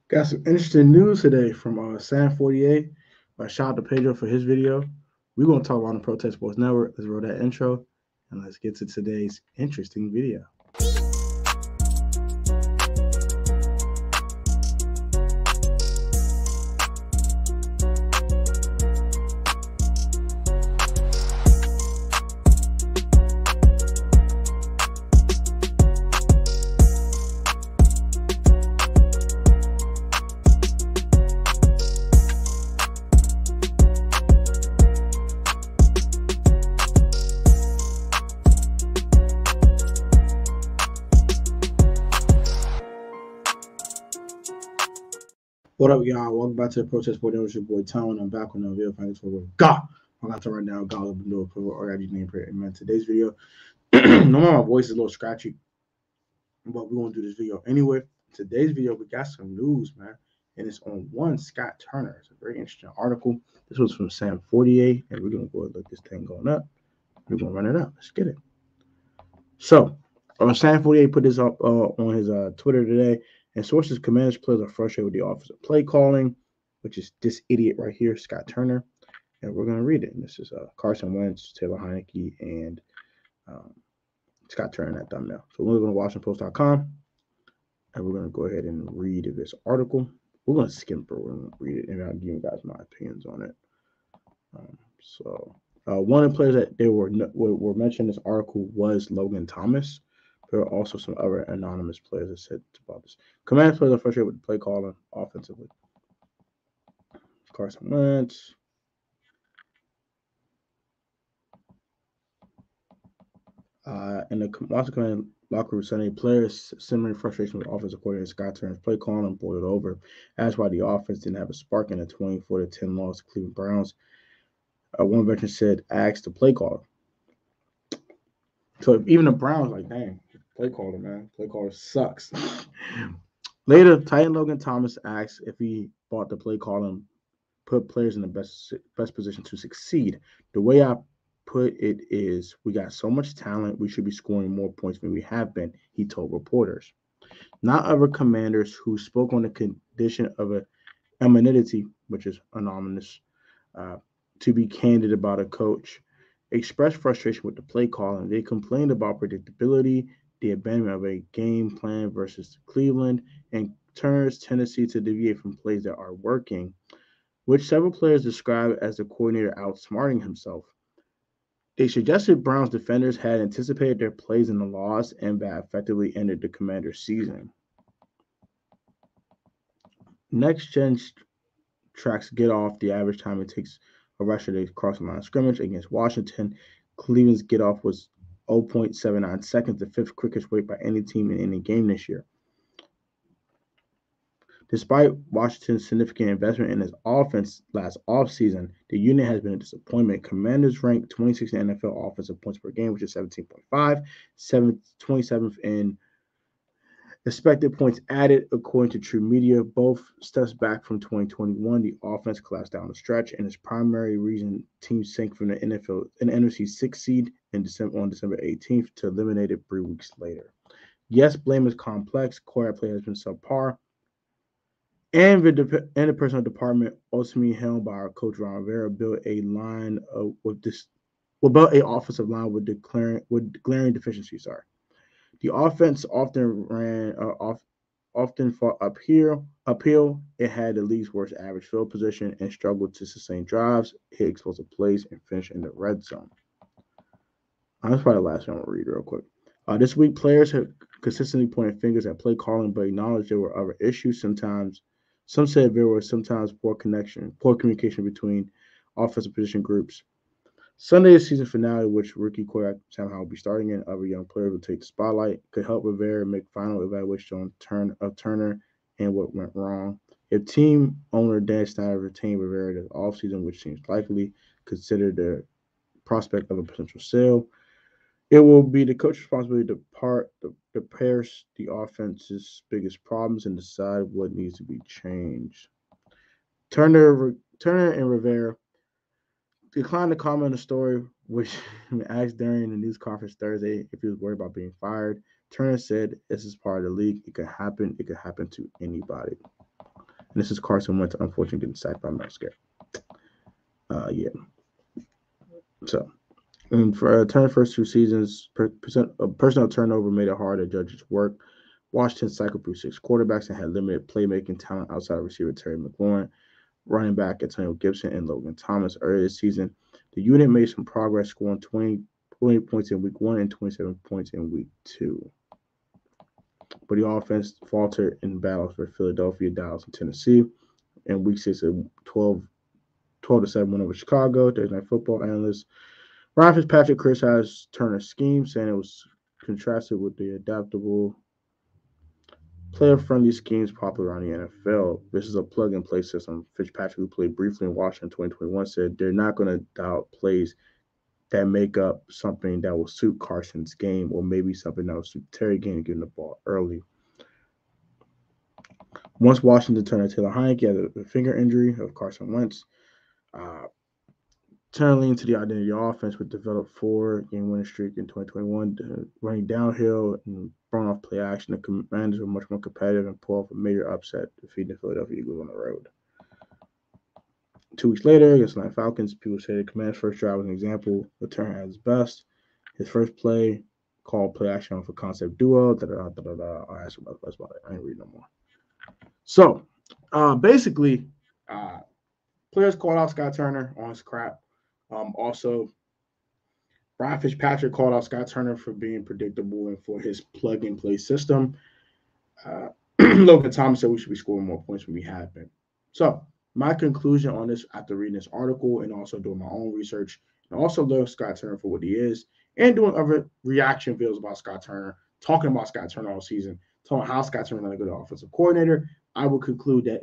Got some interesting news today from Sam 48. Shout out to Pedro for his video. We're going to talk about on the Protest Sports Network. Let's roll that intro and let's get to today's interesting video. What up, y'all? Welcome back to the Protest Sports Network. Your boy Tone. I'm back with another video. Thanks for God. I'm going to right now. God, open door. Or got your name prayer. Amen. Today's video. Normally my voice is a little scratchy, but we're going to do this video anyway. Today's video, we got some news, man. And it's on one Scott Turner. It's a very interesting article. This was from Sam 48. And we're going to go and look this thing going up. We're going to run it up. Let's get it. So, Sam 48 put this up on his Twitter today. And sources, Commanders players are frustrated with the offensive play calling, which is this idiot right here, Scott Turner. And we're going to read it. And this is Carson, Wentz, Taylor Heineke, and Scott Turner in that thumbnail. So we're going to WashingtonPost.com, and we're going to go ahead and read this article. We're going to skim through it and read it, and I'll give you guys my opinions on it. One of the players that they were mentioned in this article was Logan Thomas. There are also some other anonymous players that said about this. Commanders players are frustrated with the play calling offensively. Carson Wentz. In the Washington Commanders locker room Sunday, players simmering frustration with offensive coordinator Scott Turner's play calling and boiled over. That's why the offense didn't have a spark in a 24-10 loss to Cleveland Browns. One veteran said, ask the play caller. So even the Browns like, dang, play caller, man. Play caller sucks. Later, Titan Logan Thomas asked if he bought the play caller and put players in the best position to succeed. The way I put it is, we got so much talent, we should be scoring more points than we have been, he told reporters. Not other commanders who spoke on the condition of anonymity, which is anonymous, to be candid about a coach, expressed frustration with the play calling. They complained about predictability, the abandonment of a game plan versus Cleveland, and Turner's tendency to deviate from plays that are working, which several players described as the coordinator outsmarting himself. They suggested Browns defenders had anticipated their plays in the loss and that effectively ended the Commanders' season. Next gen tracks get off the average time it takes a rusher to cross the line of scrimmage against Washington. Cleveland's get off was 0.79 seconds, the fifth quickest rate by any team in any game this year. Despite Washington's significant investment in its offense last offseason, the unit has been a disappointment. Commanders ranked 26th in NFL offensive points per game, which is 17.5, 27th in expected points added, according to True Media. Both steps back from 2021. The offense collapsed down the stretch, and its primary reason teams sank from the NFC 6th seed on December 18th to eliminated 3 weeks later. Yes, blame is complex. Quarterback play has been subpar. And the personnel department, ultimately helmed by our coach Ron Rivera, built a line built a offensive line with glaring deficiencies. The offense often fought uphill. It had the league's worst average field position and struggled to sustain drives, hit explosive plays, and finish in the red zone. That's probably the last one I'll read real quick. This week, players have consistently pointed fingers at play calling, but acknowledged there were other issues. Some said there was sometimes poor communication between offensive position groups. Sunday's season finale, which rookie quarterback somehow will be starting in, other young players will take the spotlight, could help Rivera make final evaluation on Turner and what went wrong. If team owner Dan Snyder retained Rivera this offseason, which seems likely, consider the prospect of a potential sale, it will be the coach's responsibility to parse the offense's biggest problems and decide what needs to be changed. Turner and Rivera declined to comment on the story, which asked during the news conference Thursday if he was worried about being fired. Turner said, "This is part of the league. It could happen. It could happen to anybody." And this is Carson Wentz, unfortunately, getting sacked by Melsker. Yeah. So, and for Turner's first 2 seasons, personnel turnover made it hard to judge his work. Washington cycled through 6 quarterbacks and had limited playmaking talent outside of receiver Terry McLaurin, running back Antonio Gibson, and Logan Thomas. Earlier this season, the unit made some progress, scoring 20 points in week 1 and 27 points in week 2. But the offense faltered in battles for Philadelphia, Dallas, and Tennessee. In week 6, a 12-7 win over Chicago. Thursday Night Football analyst Ryan Fitzpatrick criticized Turner's scheme, saying it was contrasted with the adaptable, player-friendly schemes popular around the NFL. This is a plug-and-play system. Fitzpatrick, who played briefly in Washington in 2021, said they're not going to dial plays that make up something that will suit Carson's game, or maybe something that will suit Terry's game, getting the ball early. Once Washington turned to Taylor Heineke had a finger injury of Carson Wentz, turning into the identity of offense, with developed 4-game winning streak in 2021, running downhill and throwing off play action. The Commanders were much more competitive and pulled off a major upset, defeating the Philadelphia Eagles on the road. 2 weeks later, against the Falcons, people say the Commanders' first drive was an example of Turner at his best. His first play called play action off a concept duo. I asked about it. I ain't reading no more. So, basically, players called out Scott Turner on his crap. Also, Ryan Fitzpatrick called out Scott Turner for being predictable and for his plug-and-play system. Logan Thomas said we should be scoring more points than we have been. So, my conclusion on this after reading this article and also doing my own research, and also love Scott Turner for what he is, and doing other reaction videos about Scott Turner, talking about Scott Turner all season, talking how Scott Turner is not a good offensive coordinator, I will conclude that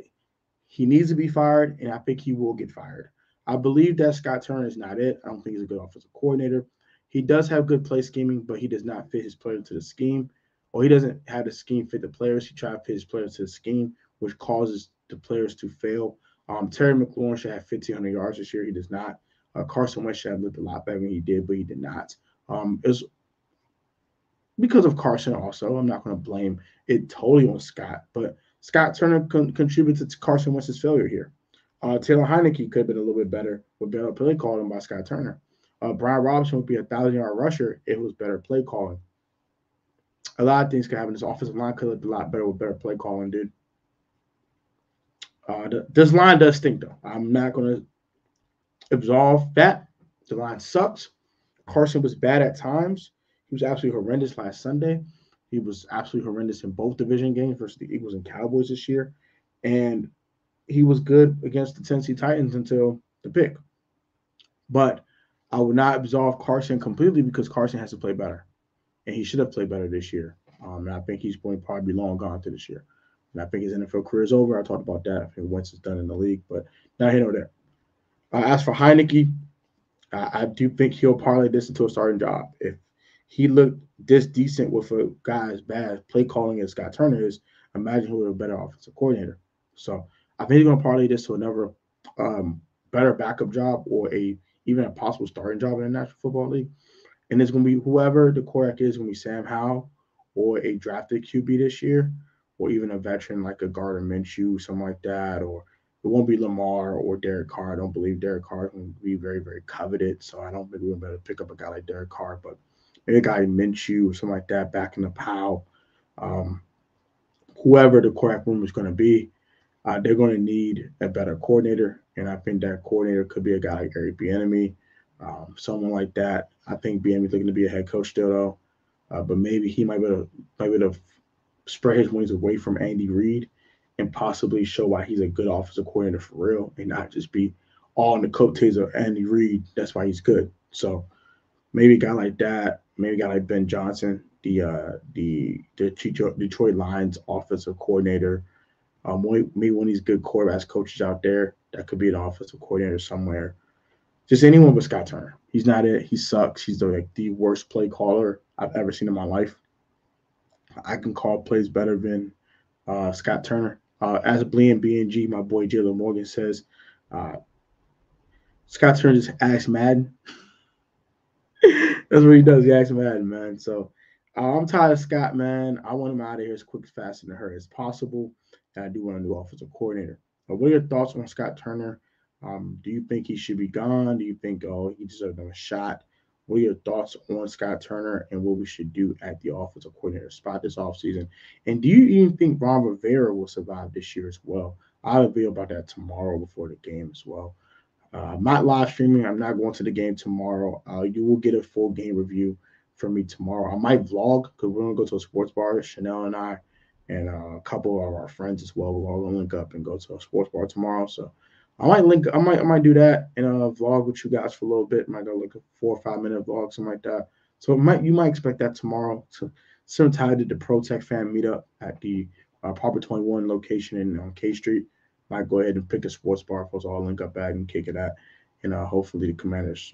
he needs to be fired, and I think he will get fired. I believe that Scott Turner is not it. I don't think he's a good offensive coordinator. He does have good play scheming, but he does not fit his players to the scheme, or he doesn't have the scheme fit the players. He tried to fit his players to the scheme, which causes the players to fail. Terry McLaurin should have 1,500 yards this year. He does not. Carson Wentz should have looked a lot better than he did, but he did not. It's because of Carson also. I'm not going to blame it totally on Scott, but Scott Turner contributed to Carson Wentz's failure here. Taylor Heineke could have been a little bit better with better play calling by Scott Turner. Brian Robinson would be a 1,000-yard rusher if it was better play calling. A lot of things could happen. This offensive line could have looked a lot better with better play calling, dude. This line does stink, though. I'm not going to absolve that. The line sucks. Carson was bad at times. He was absolutely horrendous last Sunday. He was absolutely horrendous in both division games versus the Eagles and Cowboys this year. And he was good against the Tennessee Titans until the pick. But I would not absolve Carson completely because Carson has to play better. And he should have played better this year. And I think he's going to probably be long gone to this year. And I think his NFL career is over. I talked about that. I think Wentz is done in the league, but not here nor there. As for Heineke, I do think he'll parlay this into a starting job. If he looked this decent with a guy as bad play calling as Scott Turner is, imagine who would have a better offensive coordinator. So I think he's going to parlay this to another better backup job or even a possible starting job in the National Football League. And it's going to be whoever the quarterback is going to be Sam Howell or a drafted QB this year, or even a veteran like a Gardner Minshew, something like that, or it won't be Lamar or Derek Carr. I don't believe Derek Carr is going to be very, very coveted, so I don't think we're going to be able to pick up a guy like Derek Carr, but maybe a guy like Minshew or something like that back in the Powell. Whoever the quarterback room is going to be, they're going to need a better coordinator, and I think that coordinator could be a guy like Eric Bieniemy, someone like that. I think Bieniemy's looking to be a head coach still, though, but maybe he might be able to spread his wings away from Andy Reid and possibly show why he's a good offensive coordinator for real and not just be all in the coattails of Andy Reid. That's why he's good. So maybe a guy like that, maybe a guy like Ben Johnson, the Detroit Lions offensive coordinator, maybe one of these good quarterbacks coaches out there that could be an offensive coordinator somewhere. Just anyone but Scott Turner. He's not it. He sucks. He's the worst play caller I've ever seen in my life. I can call plays better than Scott Turner. As Ballin BNG, my boy Jalen Morgan says, Scott Turner just asks Madden. That's what he does. He asks Madden, man. So I'm tired of Scott, man. I want him out of here as quick, as fast, and hurt as possible. that I do want a new offensive coordinator. What are your thoughts on Scott Turner? Do you think he should be gone? Do you think, he deserves another shot? What are your thoughts on Scott Turner and what we should do at the offensive coordinator spot this offseason? And do you even think Ron Rivera will survive this year as well? I'll reveal about that tomorrow before the game as well. I'm not live streaming. I'm not going to the game tomorrow. You will get a full game review from me tomorrow. I might vlog because we're going to go to a sports bar, Chanel and I, and a couple of our friends as well. We're all going to link up and go to a sports bar tomorrow. So I might do that and vlog with you guys for a little bit. Might go like a 4 or 5 minute vlog, something like that. So you might expect that tomorrow. So sometime did the Pro Tech fan meetup at the Proper 21 location in K Street. Might go ahead and pick a sports bar for us all link up at and kick it at. And hopefully the Commanders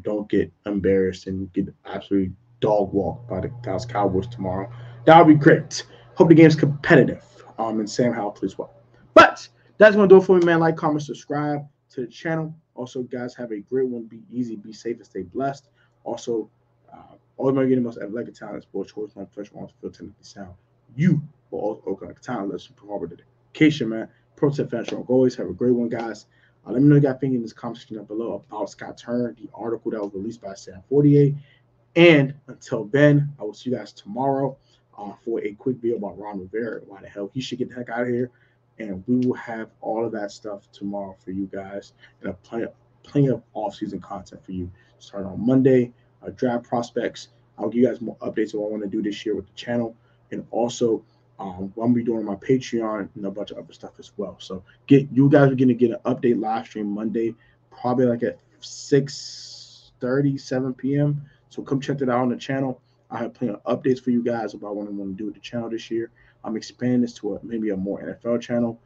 don't get embarrassed and get absolutely dog walked by the Dallas Cowboys tomorrow. That would be great. Hope the game's competitive. And Sam Howell plays well. But that's going to do it for me, man. Like, comment, subscribe to the channel. Also, guys, have a great one. Be easy, be safe, and stay blessed. Also, always going to get the most athletic talent in sports. Choice on fresh on field technically sound. You will also like talent. Let's perform with dedication, man. Pro Tech fan show. Always have a great one, guys. Let me know what you got thinking in this comment section down below about Scott Turner, the article that was released by Sam 48. And until then, I will see you guys tomorrow for a quick video about Ron Rivera. Why the hell he should get the heck out of here. And we will have all of that stuff tomorrow for you guys, and plenty of off-season content for you. Starting on Monday, draft prospects. I'll give you guys more updates on what I want to do this year with the channel, and also what I'm gonna be doing on my Patreon and a bunch of other stuff as well. So you guys are gonna get an update live stream Monday, probably like at 6:30, 7 p.m. So come check that out on the channel. I have plenty of updates for you guys about what I want to do with the channel this year. I'm expanding this to maybe a more NFL channel,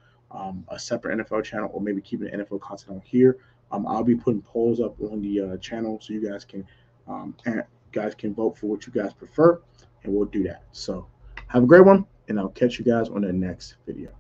a separate NFL channel, or maybe keeping the NFL content on here. I'll be putting polls up on the channel so you guys can vote for what you guys prefer, and we'll do that. So have a great one, and I'll catch you guys on the next video.